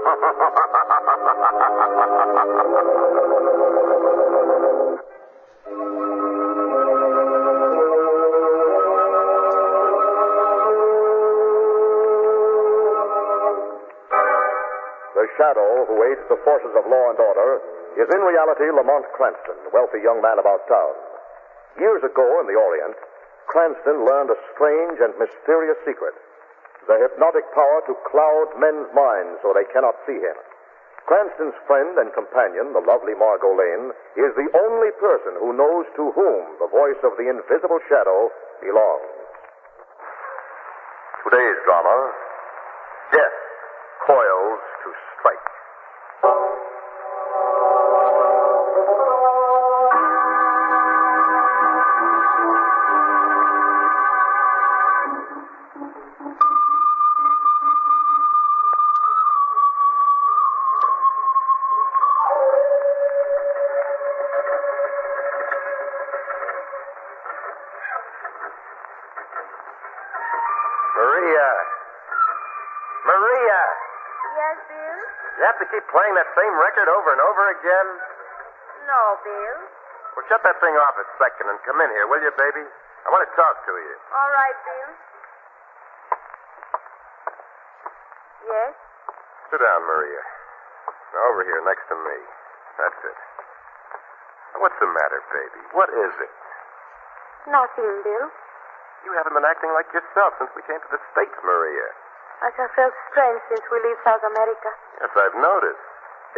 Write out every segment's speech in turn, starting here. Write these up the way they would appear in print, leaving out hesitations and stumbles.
The shadow who aids the forces of law and order is in reality Lamont Cranston, a wealthy young man about town. Years ago in the Orient, Cranston learned a strange and mysterious secret: the hypnotic power to cloud men's minds so they cannot see him. Cranston's friend and companion, the lovely Margot Lane, is the only person who knows to whom the voice of the invisible shadow belongs. Today's drama, Death Coils to Strike. Maria! Yes, Bill? You have to keep playing that same record over and over again? No, Bill. Well, shut that thing off a second and come in here, will you, baby? I want to talk to you. All right, Bill. Yes? Sit down, Maria. Now, over here next to me. That's it. Now, what's the matter, baby? What is it? Nothing, Bill. You haven't been acting like yourself since we came to the States, Maria. I have felt strange since we leave South America. Yes, I've noticed.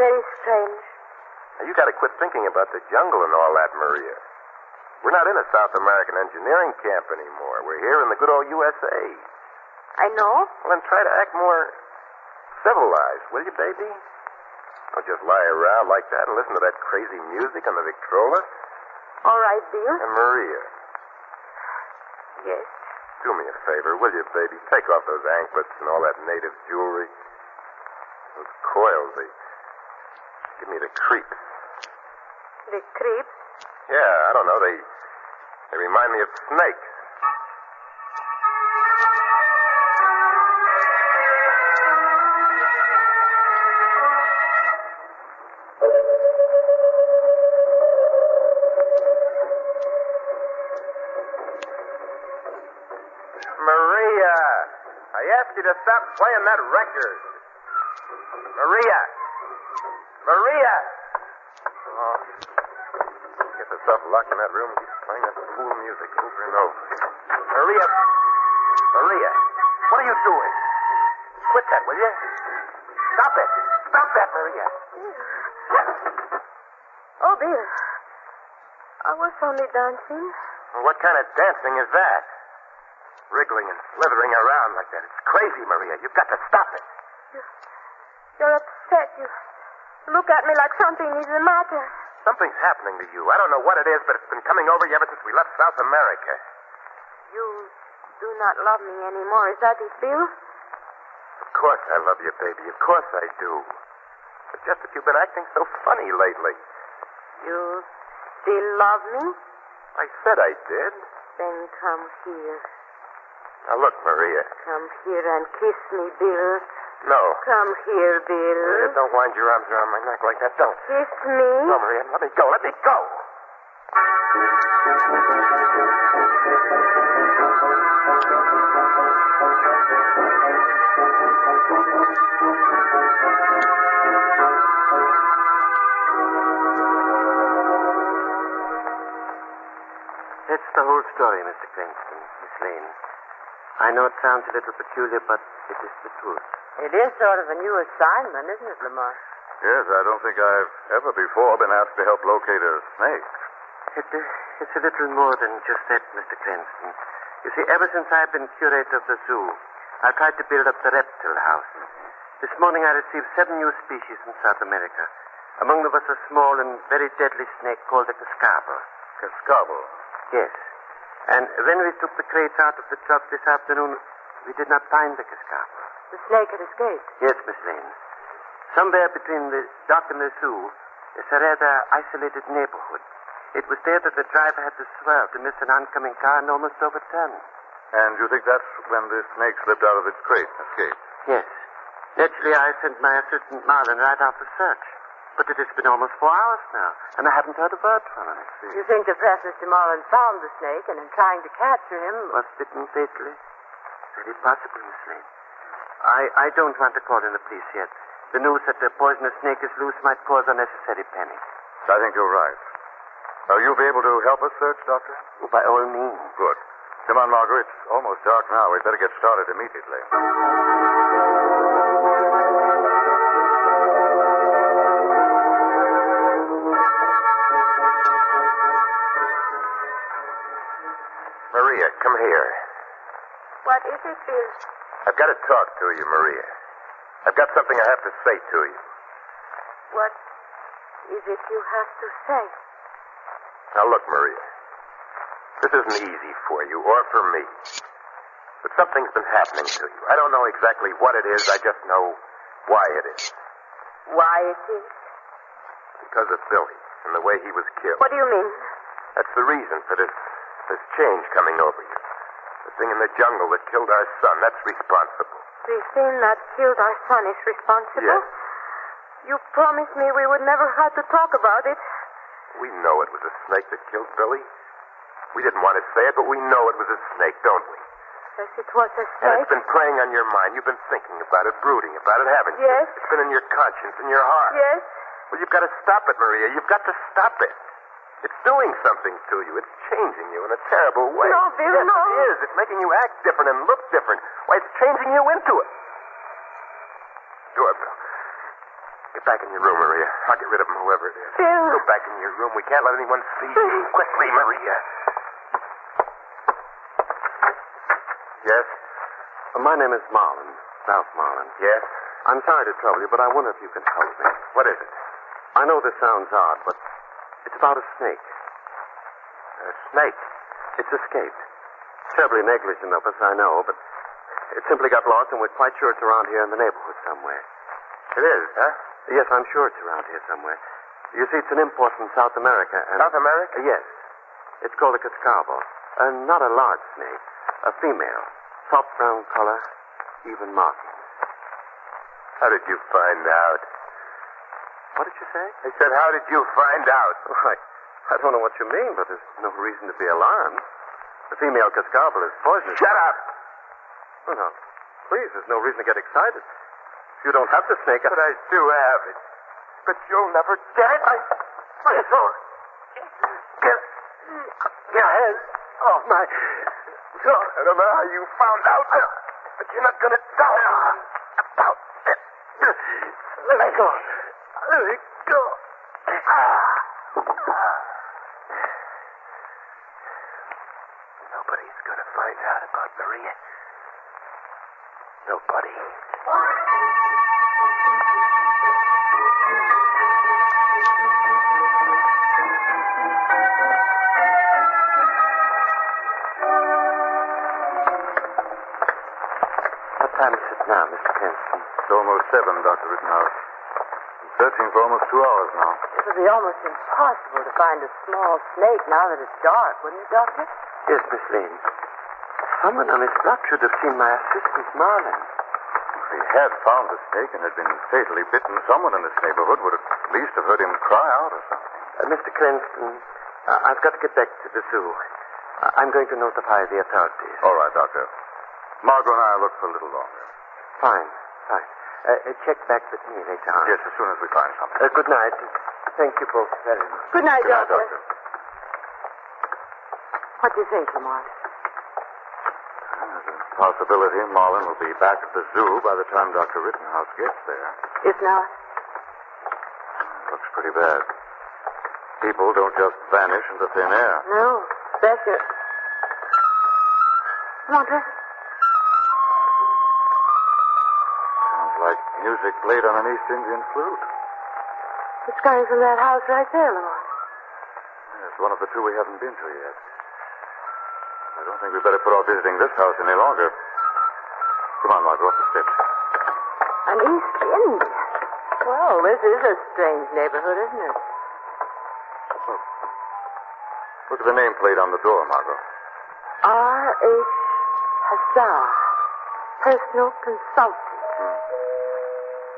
Very strange. Now, you got to quit thinking about the jungle and all that, Maria. We're not in a South American engineering camp anymore. We're here in the good old USA. I know. Well, then try to act more civilized, will you, baby? Don't just lie around like that and listen to that crazy music on the Victrola. All right, Bill. And Maria, Yes. do me a favor, will you, baby? Take off those anklets and all that native jewelry. Those coils, they give me the creeps. The creeps? Yeah, I don't know. They remind me of snakes. Maria, I asked you to stop playing that record. Maria! Maria! Oh. Get yourself locked in that room and keep playing that fool music over and over. Maria! Maria! What are you doing? Quit that, will you? Stop it! Stop that, Maria! Oh, Bill. I was only dancing. Well, what kind of dancing is that? Wriggling and slithering around like that. It's crazy, Maria. You've got to stop it. You're upset. You look at me like something is the matter. Something's happening to you. I don't know what it is, but it's been coming over you ever since we left South America. You do not love me anymore. Is that it, Bill? Of course I love you, baby. Of course I do. It's just that you've been acting so funny lately. You still love me? I said I did. Then come here. Now, look, Maria. Come here and kiss me, Bill. No. Come here, Bill. Maria, don't wind your arms around my neck like that. Don't. Kiss me. No, Maria, let me go. Let me go. That's the whole story, Mr. Cranston, Miss Lane. I know it sounds a little peculiar, but it is the truth. It is sort of a new assignment, isn't it, Lamar? Yes, I don't think I've ever before been asked to help locate a snake. It's a little more than just that, Mr. Cranston. You see, ever since I've been curator of the zoo, I've tried to build up the reptile house. This morning I received 7 new species from South America. Among them was a small and very deadly snake called the cascabel. Cascabel? Yes. And when we took the crates out of the truck this afternoon, we did not find the cascabel. The snake had escaped. Yes, Miss Lane. Somewhere between the dock and the zoo is a rather isolated neighborhood. It was there that the driver had to swerve to miss an oncoming car and almost overturn. And you think that's when the snake slipped out of its crate and escaped? Yes. Naturally, I sent my assistant Marlin right out to search. But it has been almost 4 hours now, and I haven't heard a word from him. You think that perhaps Mr. Marlin found the snake and in trying to capture him... Was bitten fatally? Very possible, Miss Lane. I don't want to call in the police yet. The news that the poisonous snake is loose might cause unnecessary panic. I think you're right. Will you be able to help us search, Doctor? Oh, by all means. Good. Come on, Margaret. It's almost dark now. We'd better get started immediately. Maria, come here. What is it, Bill? I've got to talk to you, Maria. I've got something I have to say to you. What is it you have to say? Now, look, Maria. This isn't easy for you or for me. But something's been happening to you. I don't know exactly what it is. I just know why it is. Why it is? Because of Billy and the way he was killed. What do you mean? That's the reason for this change coming over you. The thing in the jungle that killed our son, that's responsible. The thing that killed our son is responsible? Yes. You promised me we would never have to talk about it. We know it was a snake that killed Billy. We didn't want to say it, but we know it was a snake, don't we? Yes, it was a And snake. it's been preying on your mind. You've been thinking about it, brooding about it, haven't you? Yes. It's been in your conscience, in your heart. Yes. Well, you've got to stop it, Maria. You've got to stop it. It's doing something to you. It's changing you in a terrible way. No, Bill, yes, no. it is. It's making you act different and look different. Why, it's changing you into it. Doorbell. Get back in your room, Maria. I'll get rid of him, whoever it is. Bill. Go back in your room. We can't let anyone see you. Quickly, Maria. Yes? My name is Marlin. Ralph Marlin. Yes? I'm sorry to trouble you, but I wonder if you can help me. What is it? I know this sounds odd, but it's about a snake. A snake? It's escaped. Terribly negligent of us, I know, but it simply got lost, and we're quite sure it's around here in the neighborhood somewhere. It is, huh? Yes, I'm sure it's around here somewhere. You see, it's an import from South America, and... South America? Yes. It's called a cascabel. Not a large snake. A female. Soft brown color, even markings. How did you find out? What did you say? I said, how did you find out? Oh, I don't know what you mean, but there's no reason to be alarmed. The female cascabel is poisonous. Shut up! Oh, no. Please, there's no reason to get excited. If you don't have the snake... But I do have it. But you'll never get it. My sword. Get your hands off my sword. I don't know how you found out, but you're not going to tell anyone about it. Let me go. Let me go. Nobody's going to find out about Maria. Nobody. What time is it now, Mr. Cranston? It's almost 7, Dr. Rittenhouse. I'm searching for almost 2 hours now. It would be almost impossible to find a small snake now that it's dark, wouldn't it, Doctor? Yes, Miss Lane. Someone on this block should have seen my assistant, Marlin. If he had found the snake and had been fatally bitten, someone in this neighborhood would at least have heard him cry out or something. Mr. Cranston, I've got to get back to the zoo. I'm going to notify the authorities. All right, Doctor. Margot and I will look for a little longer. Fine. Check back with me later on. Yes, as soon as we find something. Good night. Thank you both very much. Good night, Good night, Doctor. Doctor. What do you think, Lamont? There's a possibility Marlin will be back at the zoo by the time Dr. Rittenhouse gets there. If not? Looks pretty bad. People don't just vanish into thin air. No. Becker. Lamont, Sounds like music played on an East Indian flute. it's coming from that house right there, Lamont. It's one of the two we haven't been to yet. I don't think we'd better put off visiting this house any longer. Come on, Margaret, up the steps. An East Indian. Well, this is a strange neighborhood, isn't it? Look at the nameplate on the door, Margot. R.H. Hassar, personal consultant.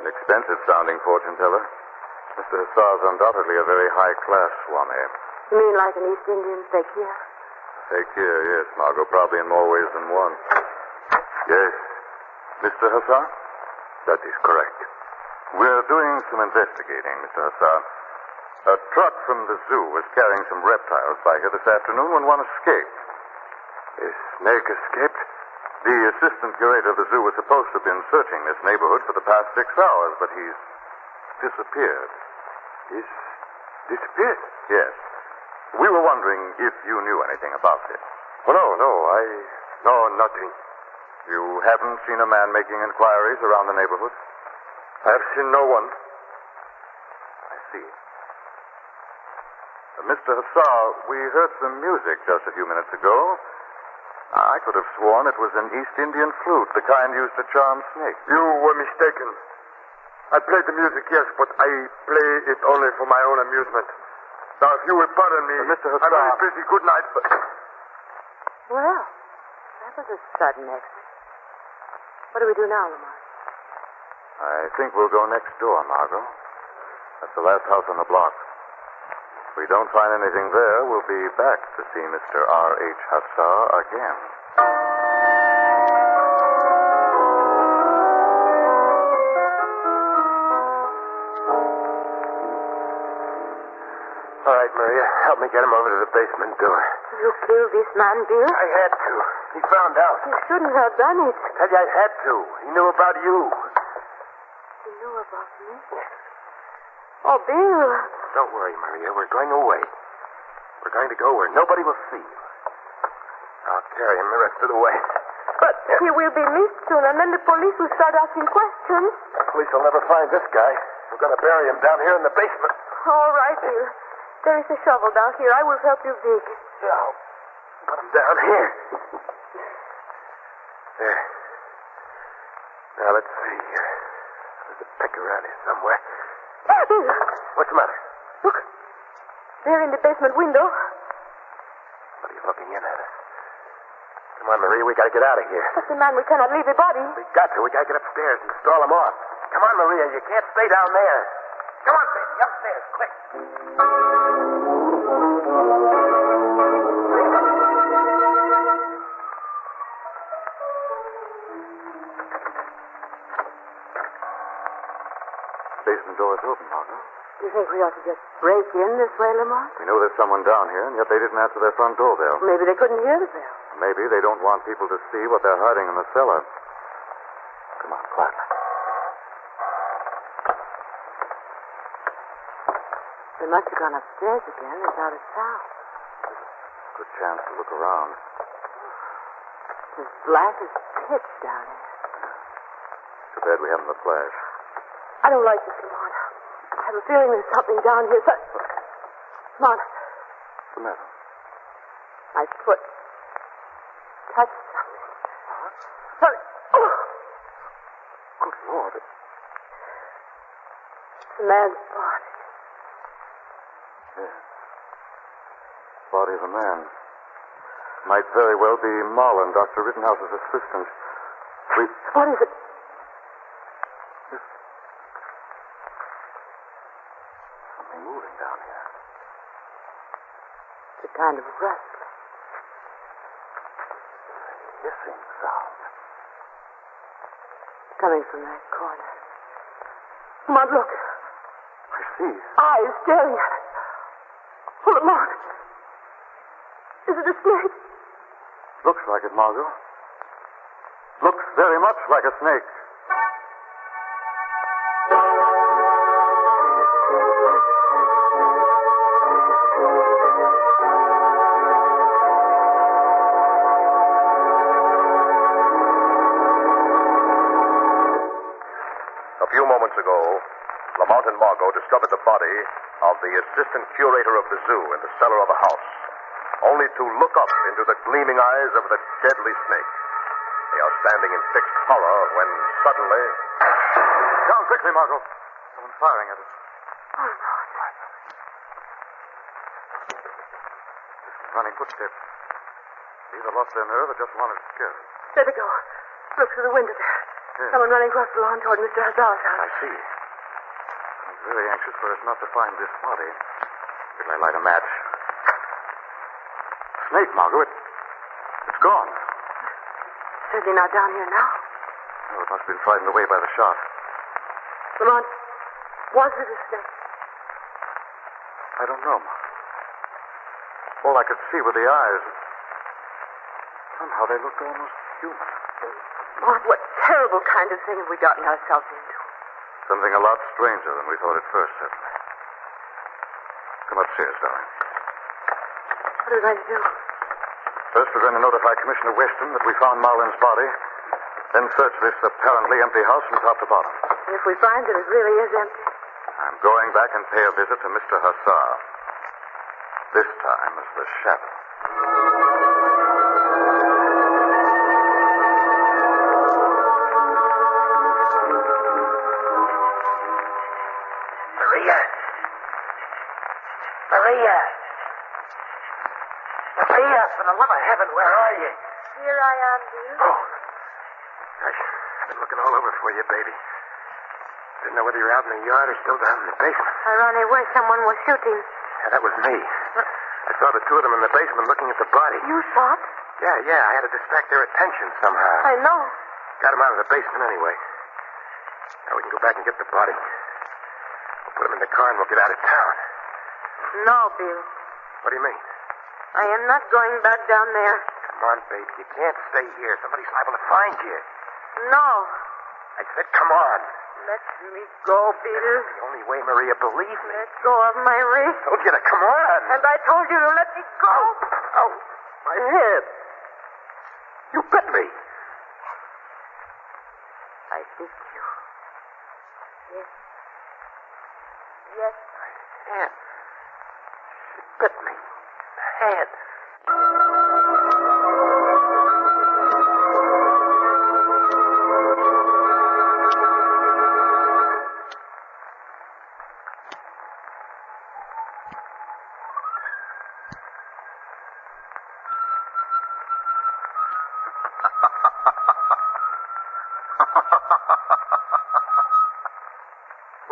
An expensive-sounding fortune teller. Mr. Hussar's undoubtedly a very high-class Swami. You mean like an East Indian fakir? Fakir, yes, Margot. Probably in more ways than one. Yes. Mr. Hussar? That is correct. We're doing some investigating, Mr. Hussar. A truck from the zoo was carrying some reptiles by here this afternoon when one escaped. A snake escaped? The assistant curator of the zoo was supposed to have been searching this neighborhood for the past 6 hours, but he's disappeared. He's disappeared? Yes. We were wondering if you knew anything about this. Oh, no, I know nothing. You haven't seen a man making inquiries around the neighborhood? I've seen no one. I see. Mr. Hussar, we heard some music just a few minutes ago. I could have sworn it was an East Indian flute, the kind used to charm snakes. You were mistaken. I played the music, yes, but I play it only for my own amusement. Now, if you will pardon me, Mr. Hussar. I'm very busy. Good night. Well, that was a sudden exit. What do we do now, Lamont? I think we'll go next door, Margot. That's the last house on the block. If we don't find anything there, we'll be back to see Mr. R.H. Hussar again. All right, Maria, help me get him over to the basement door. You killed this man, Bill? I had to. He found out. You shouldn't have done it. I tell you, I had to. He knew about you. You knew about me? Oh, Bill. Don't worry, Maria. We're going away. We're going to go where nobody will see you. I'll carry him the rest of the way. But he will be missed soon, and then the police will start asking questions. The police will never find this guy. We're going to bury him down here in the basement. All right, Bill. There is a shovel down here. I will help you dig. Yeah, I'll put him down here. There. Now, let's see. There's a pick around here somewhere. Ah, Bill. What's the matter? Look. There in the basement window. What are you looking in at us? Come on, Maria. We got to get out of here. That's the man. We cannot leave the body. We got to. We got to get upstairs and stall him off. Come on, Maria. You can't stay down there. Come on, baby. Upstairs, quick. Basement door is open, Margot. You think we ought to just break in this way, Lamont? We know there's someone down here, and yet they didn't answer their front door bell. Maybe they couldn't hear the bell. Maybe they don't want people to see what they're hiding in the cellar. Come on, quietly. They must have gone upstairs again without a sound. Good chance to look around. It's as black as pitch down here. Too bad we haven't the flash. I don't like this, Lamont. I have a feeling there's something down here. Lamont. What's the matter? My foot touched something. Hurry. Oh. Good Lord. It's a man's body. Yes. Body of a man. Might very well be Marlin, Dr. Rittenhouse's assistant. What is it? Something moving down here. It's a kind of rustling. Hissing sound. Coming from that corner. Lamont, look. I see. Eyes staring at us. Oh, Lamont. Is it a snake? Looks like it, Margot. Looks very much like a snake. A few moments ago, Lamont and Margot discovered the body of the assistant curator of the zoo in the cellar of a house, only to look up into the gleaming eyes of the deadly snake. They are standing in fixed horror when suddenly... Down quickly, Margot. Someone's firing at us. Oh, Lord. Running footsteps. They either lost their nerve or just wanted to scare us. Let it go. Look through the window there. Yes. Someone running across the lawn toward Mr. Hazard's house. I see. I'm very anxious for us not to find this body. Can I light a match? Snake, Margot. It's gone. Certainly not down here now. Oh, it must have been frightened away by the shot. Lamont, was it a snake? I don't know. All I could see were the eyes. Somehow they looked almost human. Lamont, what terrible kind of thing have we gotten ourselves into? Something a lot stranger than we thought at first, certainly. Come upstairs, darling. What are we going to do? First, we're going to notify Commissioner Weston that we found Marlin's body. Then search this apparently empty house from top to bottom. And if we find that it really is empty? I'm going back and pay a visit to Mr. Hazard. This time as the shadow. Maria! Maria! Maria, for the love of heaven, where are you? Here I am, Bill. Oh. Gosh, I've been looking all over for you, baby. Didn't know whether you were out in the yard or still down in the basement. I ran away. Someone was shooting. Yeah, that was me. I saw the two of them in the basement looking at the body. You shot? Yeah, I had to distract their attention somehow. I know. Got them out of the basement anyway. Now we can go back and get the body. We'll put them in the car and we'll get out of town. No, Bill. What do you mean? I am not going back down there. Come on, baby. You can't stay here. Somebody's liable to find you. No. I said, come on. Let me go, Bill. The only way, Maria, believe me. Let go of my wrist. I told you to come on. And I told you to let me go. Oh, my head. You bit me. I bit you. Yes. Yes. My hand. She bit me. The head.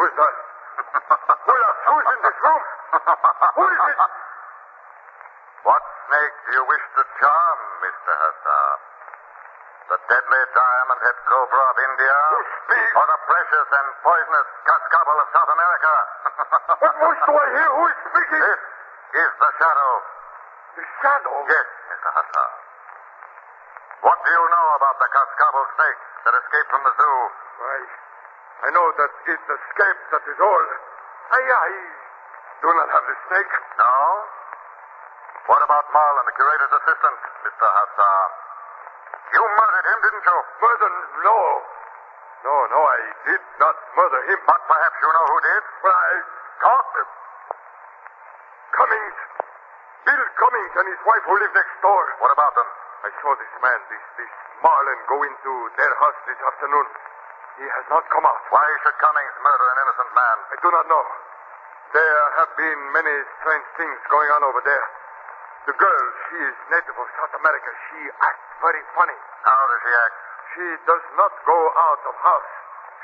Who's that? Who's in this room? Who is it? What snake do you wish to charm, Mr. Hazard? The deadly diamond-head cobra of India? Or the precious and poisonous cascabel of South America? What voice do I hear? Who is speaking? This is the shadow. The shadow? Yes, Mr. Hazard. What do you know about the cascabel snake that escaped from the zoo? I know that it escaped, that is all. I do not have the snake. No? What about Marlin, the curator's assistant, Mr. Hazard? You murdered him, didn't you? Murder? No. No, I did not murder him. But perhaps you know who did? Well, I Talk. Cummings. Bill Cummings and his wife who live next door. What about them? I saw this man, this Marlin, go into their house this afternoon. He has not come out. Why should Cummings murder an innocent man? I do not know. There have been many strange things going on over there. The girl, she is native of South America. She acts very funny. How does he act? She does not go out of house.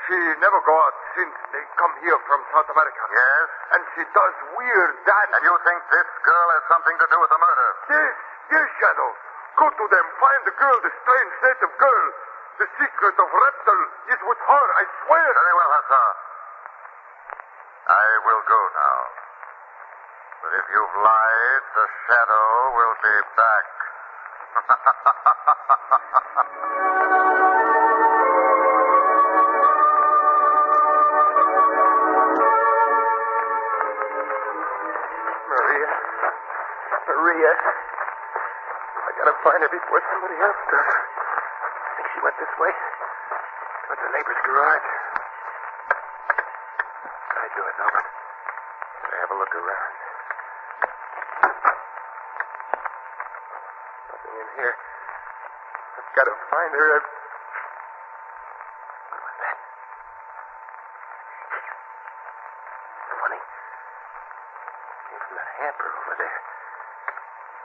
She never go out since they come here from South America. Yes? And she does weird dance. And you think this girl has something to do with the murder? Yes, Shadow. Go to them. Find the girl, the strange native girl. The secret of Reptile is with her, I swear. Very well, Hazard. I will go now. But if you've lied, the shadow will be back. Maria. I gotta find her before somebody else does. I think she went this way. Towards the neighbor's garage. I'd do it, though, but gotta have a look around. Nothing in here. I've gotta find her. What was that? Funny. Came from that hamper over there.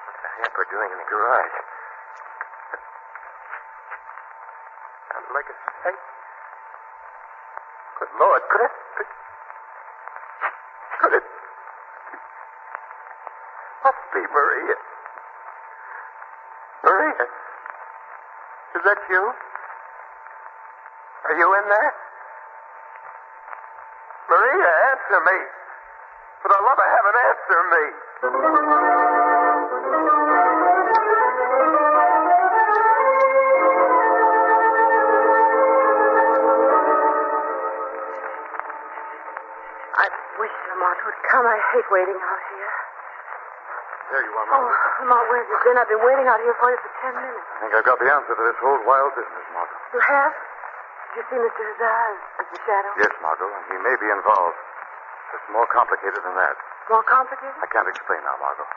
What's the hamper doing in the garage? Sounded like a snake. Lord, could it... Must be Maria. Maria? Is that you? Are you in there? Maria, answer me. For the love of heaven, answer me. I wish Lamont would come. I hate waiting out here. There you are, Oh, Margot. Lamont, where have you been? I've been waiting out here for you for 10 minutes. I think I've got the answer to this whole wild business, Margot. You have? Did you see Mr. Hazar as the shadow? Yes, Margot, and he may be involved. It's more complicated than that. More complicated? I can't explain now, Margot.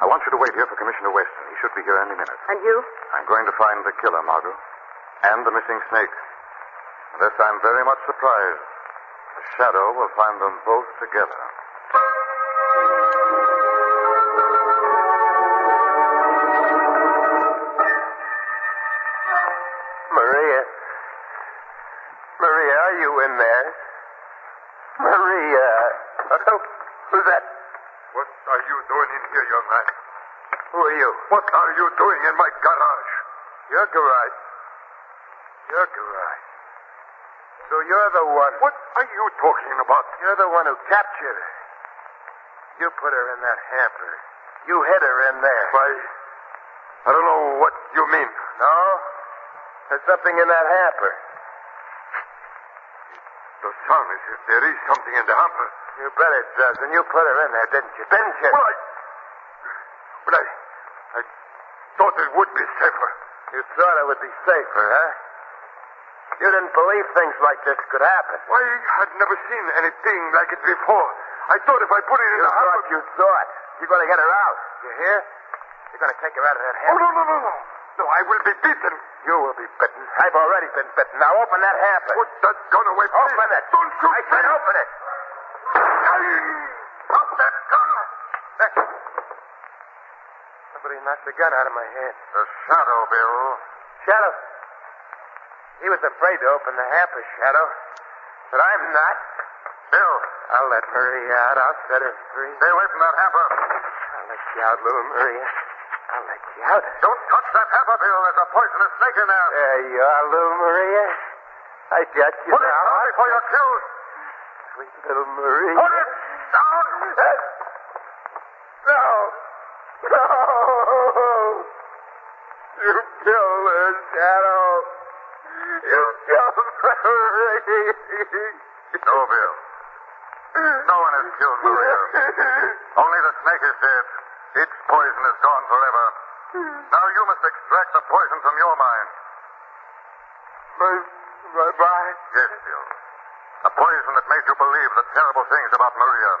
I want you to wait here for Commissioner Weston. He should be here any minute. And you? I'm going to find the killer, Margot, and the missing snake. Unless I'm very much surprised, the shadow will find them both together. Maria. Maria, are you in there? Maria. Who's that? What are you doing in here, young man? Who are you? What are you doing in my garage? Your garage. Your garage. So you're the one. What are you talking about? You're the one who captured her. You put her in that hamper. You hid her in there. Why, I don't know what you mean. No? There's something in that hamper. The sound is if there is something in the hamper. You bet it does. And you put her in there, didn't you? Didn't you? Well, I thought it would be safer. You thought it would be safer, huh? You didn't believe things like this could happen. Why, I'd never seen anything like it before. I thought if I put it in the hamper... You thought. You're going to get her out. You hear? You're going to take her out of that Oh, hamper. no. No, I will be beaten. You will be bitten. I've already been bitten. Now open that hamper. Put that gun away, please. Open it. Don't shoot I said me. open it. Drop that gun. Somebody knocked the gun out of my hand. The shadow, Bill. Shadow. He was afraid to open the hamper, Shadow. But I'm not. Bill. I'll let Maria out. I'll set her free. Stay away from that hamper. I'll let you out, little Maria. I'll let you out. Don't touch that hamper, Bill. There's a poisonous snake in there. There you are, little Maria. I got you Put it now. down before you're killed. Sweet little Maria. Put it down. No. No. You killed her, Shadow. You killed Maria. No, Bill. No one has killed Maria. Only the snake is dead. Its poison is gone forever. Now you must extract the poison from your mind. My mind? Yes, Bill. The poison that made you believe the terrible things about Maria.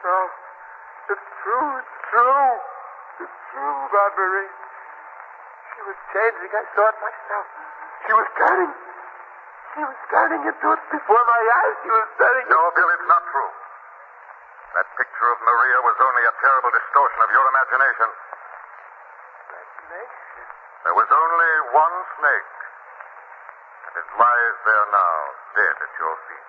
No. It's true. It's true. It's true about Marie. She was changing. I saw it myself. She was turning. She was turning into it before my eyes. She was turning. No, Bill, it's not true. That picture of Maria was only a terrible distortion of your imagination. Imagination? There was only one snake. And it lies there now, dead at your feet.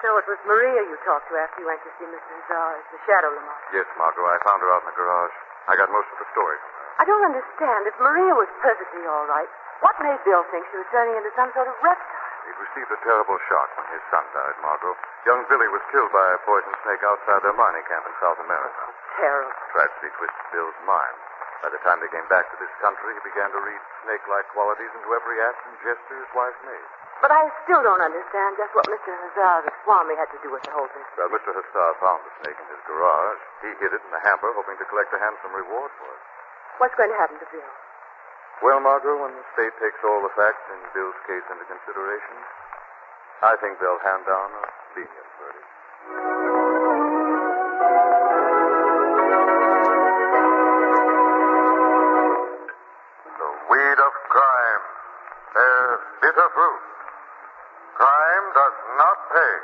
So it was Maria you talked to after you went to see Mr. Hazar as the shadow, Lamont. Yes, Margot, I found her out in the garage. I got most of the story from her. I don't understand. If Maria was perfectly all right, what made Bill think she was turning into some sort of reptile? He'd received a terrible shock when his son died, Margot. Young Billy was killed by a poison snake outside their mining camp in South America. Terrible. Tragedy twisted Bill's mind. By the time they came back to this country, he began to read snake-like qualities into every act and gesture his wife made. But I still don't understand just what Mr. Hazar, the Swami, had to do with the whole thing. Well, Mr. Hassar found the snake in his garage. He hid it in the hamper, hoping to collect a handsome reward for it. What's going to happen to Bill? Well, Margot, when the state takes all the facts in Bill's case into consideration, I think they'll hand down a lenient verdict. The weed of crime bears bitter fruit. Crime does not pay.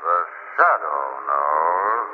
The shadow knows.